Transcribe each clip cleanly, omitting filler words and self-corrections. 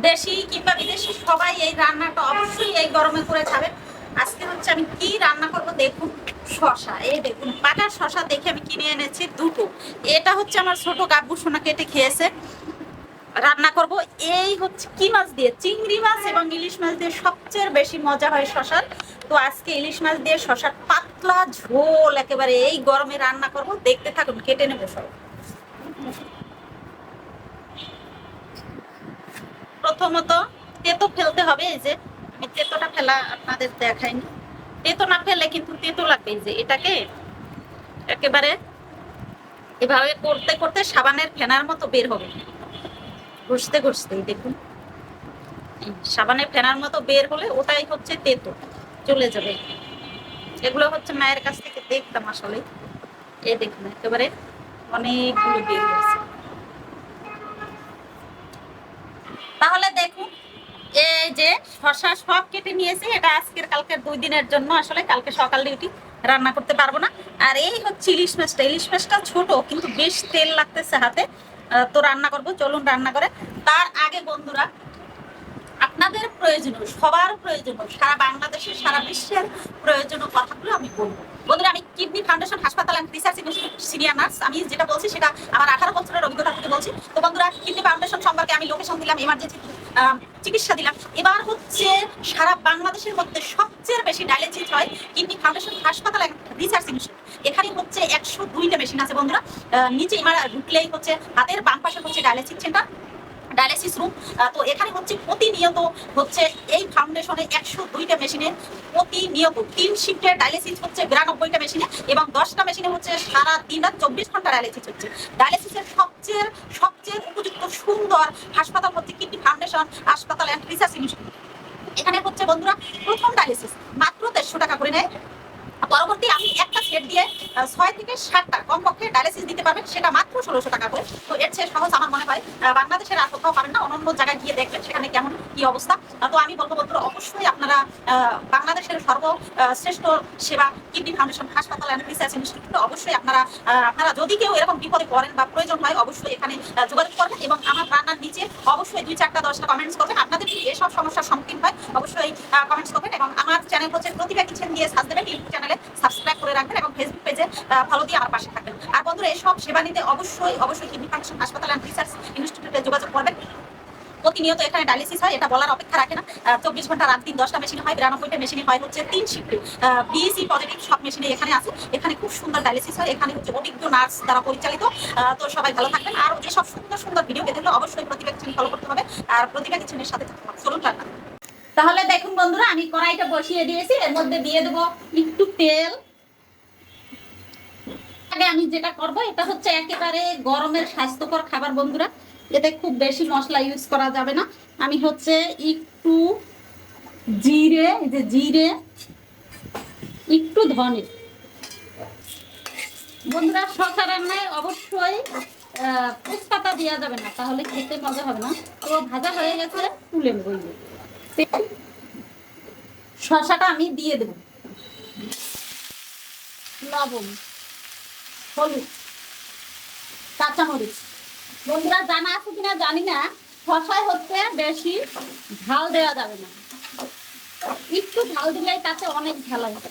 দেশি কিংবা বিদেশি সবাই এই রান্নাটা অবশ্যই এই গরমে করে খাবে। আজকে হচ্ছে আমি কি রান্না করব দেখুন। শশা, এই দেখুন পাকা শশা দেখে আমি কিনে এনেছি দুটো। এটা হচ্ছে আমার ছোট গাব্বু সোনা কেটে খেয়েছে। রান্না করব এই হচ্ছে কি মাছ দিয়ে, চিংড়ি মাছ এবং ইলিশ মাছ দিয়ে সবচেয়ে বেশি মজা হয় শশার। তো আজকে ইলিশ মাছ দিয়ে শশার পাতলা ঝোল একেবারে এই গরমে রান্না করব, দেখতে থাকুন, কেটে নেবো সব। প্রথমত তেতো ফেলতে হবে। এই যে আমি তেতোটা ফেলা আপনাদের দেখাইনি। তেতো না ফেললে কিন্তু তেতো লাগবে। এই যে এটাকে একেবারে এভাবে করতে করতে সাবানের ফেনার মতো বের হবে, ঘষতে ঘষতে দেখুন। সাবানের ফেনার মতো বের হলে ওটাই হচ্ছে তেতো, চলে যাবে। এগুলো হচ্ছে মায়ের কাছ থেকে দেখতাম আসলে। এই দেখুন একেবারে অনেকগুলো বের হয়েছে। তাহলে দেখুন এই যে শশা সব কেটে নিয়েছি। এটা আজকের কালকের 2 দিনের জন্য, আসলে কালকে সকাল ডিউটি রান্না করতে পারবো না। আর এই হচ্ছে ইলিশ মাছটা। ইলিশ মাছটা ছোট কিন্তু বেশ তেল লাগতেছে হাতে। তো রান্না করবো, চলুন রান্না করে। তার আগে বন্ধুরা, আপনাদের প্রয়োজনীয়, সবার প্রয়োজনীয়, সারা বাংলাদেশের সারা বিশ্বের প্রয়োজনীয় কথাগুলো আমি বলবো। বন্ধুরা, আমি কিডনি ফাউন্ডেশন হাসপাতাল and research institute senior nurse. আমি যেটা বলছি সেটা আমার 18 বছরের অভিজ্ঞতা থেকে বলছি। তো বন্ধুরা, কিডনি ফাউন্ডেশন সম্পর্কে আমি লোকেশন দিলাম, এমার্জেন্সি চিকিৎসা দিলাম। এবার হচ্ছে সারা বাংলাদেশের মধ্যে সবচেয়ে বেশি ডায়ালিসিস হয় কিডনি ফাউন্ডেশন হাসপাতাল অ্যান্ড রিসার্চ ইনস্টিটিউট। এখানে হচ্ছে 102টা মেশিন আছে বন্ধুরা। নিচে ঢুকলেই হচ্ছে হাতের বাম পাশে হচ্ছে ডায়ালিসিস সেন্টার, ডায়ালিসিস রুম। তো এখানে হচ্ছে প্রতিনিয়ত হচ্ছে এই ফাউন্ডেশনে 102টা মেশিনে প্রতিনিয়ত 3 শিফটের ডায়ালিসিস হচ্ছে 92টা মেশিনে, এবং 10টা মেশিনে হচ্ছে সারা দিন রাত 24 ঘন্টা ডায়ালিসিস হচ্ছে। ডায়ালিসিসের সবচেয়ে সবচেয়ে উপযুক্ত সুন্দর হাসপাতাল হচ্ছে কিডনি ফাউন্ডেশন হাসপাতাল অ্যান্ড রিসার্চ ইনস্টিটিউট। এখানে হচ্ছে বন্ধুরা প্রথম ডায়ালিসিস মাত্র 150 টাকা করে নেয়। পরবর্তী আপনি একটা সেট দিয়ে 6 থেকে 7টা কমপক্ষে ডায়ালিসিস দিতে পারবেন, সেটা মাত্র 1600 টাকা করে। তো এর চেয়ে সহজ আমার মনে হয় বাংলাদেশের আর কোথাও পাবেন না। অন্য জায়গায় গিয়ে দেখবেন সেখানে কেমন কি অবস্থা। তো আমি বলবো বন্ধুরা, অবশ্যই আপনারা বাংলাদেশের সর্বশ্রেষ্ঠ সেবা কিডনি ফাউন্ডেশন হাসপাতাল অ্যান্ড রিসার্চ ইনস্টিটিউটে অবশ্যই আপনারা যদি কেউ এরকম বিপদে পড়েন বা প্রয়োজন হয় অবশ্যই এখানে যোগাযোগ করবেন, এবং আমার রান্নার নিচে অবশ্যই 2, 4টা 10টা কমেন্টস করবেন। আপনাদের যদি এসব সমস্যার সম্মুখীন হয় অবশ্যই কমেন্টস করবেন, এবং আমার চ্যানেল হচ্ছে প্রতিভা কিচেন দিয়ে সার্চ দেবেন। ইউটিউব চ্যানেলে সাবস্ক্রাইব করে রাখবেন এবং ফেসবুক পেজে ফলো দিয়ে আমার পাশে থাকবেন। আর বন্ধুরা, এসব সেবা নিতে অবশ্যই অবশ্যই কিডনি ফাউন্ডেশন হাসপাতাল অ্যান্ড রিসার্চ ইনস্টিটিউটে যোগাযোগ করবেন। প্রতিনিয়ত এখানে ডায়ালিসিস হয়, এটা বলার অপেক্ষা রাখে না। 24 ঘন্টা রাত দিন 10টা মেশিন হয়, 92টা মেশিনে হয় হচ্ছে 3 শিফট। বিএসি পজিটিভ সব মেশিনে এখানে আছে। এখানে খুব সুন্দর ডায়ালিসিস হয়, এখানে হচ্ছে অভিজ্ঞ নার্স দ্বারা পরিচালিত। তো সবাই ভালো থাকবেন। আর যেসব সুন্দর সুন্দর ভিডিও পেতে হলে অবশ্যই প্রতিভা কিচেন ফলো করতে হবে, আর প্রতিভা কিচেনের সাথে থাকতে হবে। চলুন রান্না। তাহলে দেখুন বন্ধুরা, আমি কড়াইটা বসিয়ে দিয়েছি, এর মধ্যে দিয়ে দেবো একটু তেল। আগে আমি যেটা করব, এটা হচ্ছে একেবারে গরমের স্বাস্থ্যকর খাবার বন্ধুরা, এতে খুব বেশি মশলা ইউজ করা যাবে না। আমি হচ্ছে একটু জিরে, এই যে জিরে, একটু ধনে। বন্ধুরা, শসা রান্নায় অবশ্যই তেজপাতা দেওয়া যাবে না, তাহলে খেতে মজা হবে না। তো ভাজা হয়ে গেছে, তুলে নেব। শসাটা আমি দিয়ে দেব, লবণ, হলুদ, কাঁচামরিচ। বন্ধুরা, জানা আছে কিনা জানি না, শসায় হচ্ছে বেশি ঝাল দেওয়া যাবে না, একটু ঝাল দিলেই তাতে অনেক ঝাল হয়।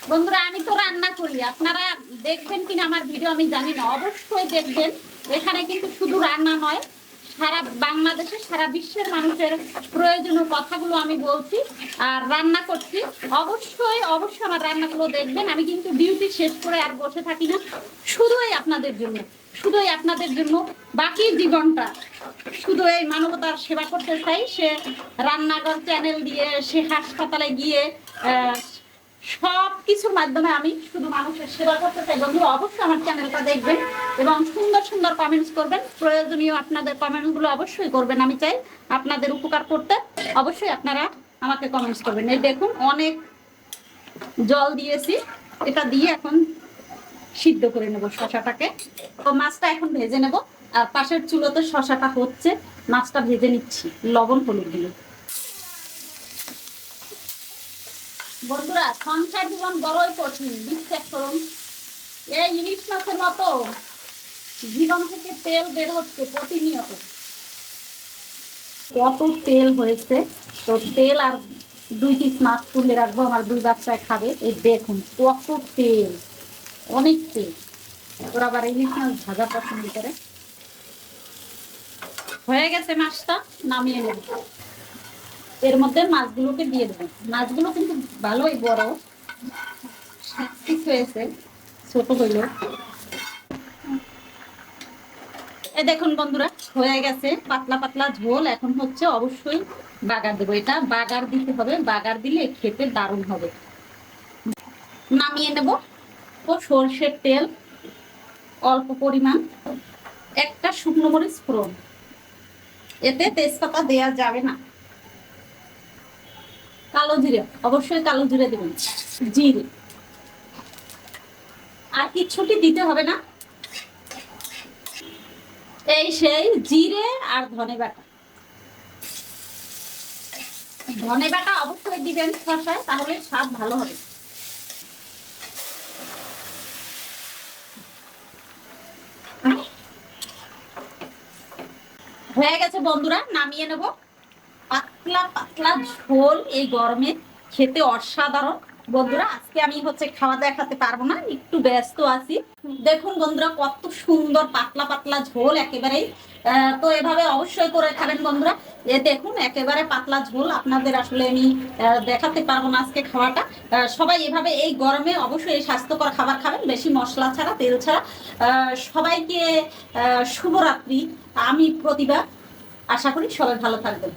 বন্ধুরা, আমি তো রান্না করি, আপনারা দেখবেন কিনা আমার ভিডিও আমি জানি না, অবশ্যই দেখবেন। এখানে কিন্তু শুধু রান্না নয়, সারা বাংলাদেশের সারা বিশ্বের মানুষের প্রয়োজনীয় কথাগুলো আমি বলছি আর রান্না করছি। অবশ্যই অবশ্যই আমার রান্নাগুলো দেখবেন। আমি কিন্তু ডিউটি শেষ করে আর বসে থাকি না, শুধুই আপনাদের জন্য, শুধুই আপনাদের জন্য বাকি জীবনটা শুধু এই মানবতার সেবা করতে চাই। সে রান্নাঘর চ্যানেল দিয়ে, সে হাসপাতালে গিয়ে, সব কিছুর মাধ্যমে আমি শুধু মানুষের সেবা করতে চাই। বন্ধুরা, অবশ্যই আমার চ্যানেলটা দেখবেন এবং সুন্দর সুন্দর কমেন্টস করবেন। প্রয়োজনীয় আপনাদের কমেন্টসগুলো অবশ্যই করবেন, আমি চাই আপনাদের উপকার করতে। অবশ্যই আপনারা আমাকে কমেন্টস করবেন। এই দেখুন অনেক জল দিয়েছি, এটা দিয়ে এখন সিদ্ধ করে নেব শসাটাকে। তো মাছটা এখন ভেজে নেব, আর পাশের চুলোতে শসাটা হচ্ছে, মাছটা ভেজে নিচ্ছি লবণ হলুদ দিয়ে। বন্ধুরা, সংসার জীবন বড়ই কঠিন, বিশ্বাস করুন। এই ইলিশ মাছের মতো জীবন থেকে তেল বের হচ্ছে প্রতিনিয়ত। কত তেল হয়েছে। তো তেল আর 2 পিস মাছ তুলে রাখবো, আমার 2 বাচ্চায় খাবে। এই দেখুন কত তেল, অনেক তেল। ওরা আবার ইলিশ মাছ ভাজা পছন্দ করে। হয়ে গেছে মাছটা, নামিয়ে নেব। এর মধ্যে মাছগুলোকে দিয়ে দেবেন। মাছগুলো কিন্তু ভালোই বড়, 7 পিস হয়েছে, ছোট হইল। এই দেখুন বন্ধুরা, হয়ে গেছে পাতলা পাতলা ঝোল। এখন হচ্ছে অবশ্যই বাগার দেবো। এটা বাগার দিতে হবে, বাগার দিলে খেতে দারুণ হবে। নামিয়ে নেব। তো সরষের তেল অল্প পরিমাণ, একটা শুকনো মরিচ ফোড়ন, এতে তেজপাতা দেয়া যাবে না। কালো জিরে, অবশ্যই কালো জিরে দেবেন, জিরে। আর কিচ্ছুটি দিতে হবে না। এই সেই জিরে আর ধনে বাটা। ধনে বাটা অবশ্যই দিবেন শসায়, তাহলে স্বাদ ভালো হবে। হয়ে গেছে বন্ধুরা, নামিয়ে নেব। পাতলা পাতলা ঝোল এই গরমে খেতে অসাধারণ। বন্ধুরা আজকে আমি হচ্ছে খাওয়া দেখাতে পারবো না, একটু ব্যস্ত আছি। দেখুন বন্ধুরা কত সুন্দর পাতলা পাতলা ঝোল একেবারেই। তো এভাবে অবশ্যই করে খাবেন বন্ধুরা। এ দেখুন একেবারে পাতলা ঝোল, আপনাদের আসলে আমি দেখাতে পারবো না আজকে খাওয়াটা। সবাই এভাবে এই গরমে অবশ্যই এই স্বাস্থ্যকর খাবার খাবেন, বেশি মশলা ছাড়া, তেল ছাড়া। সবাইকে শুভরাত্রি। আমি প্রতিভা, আশা করি সবাই ভালো থাকবেন।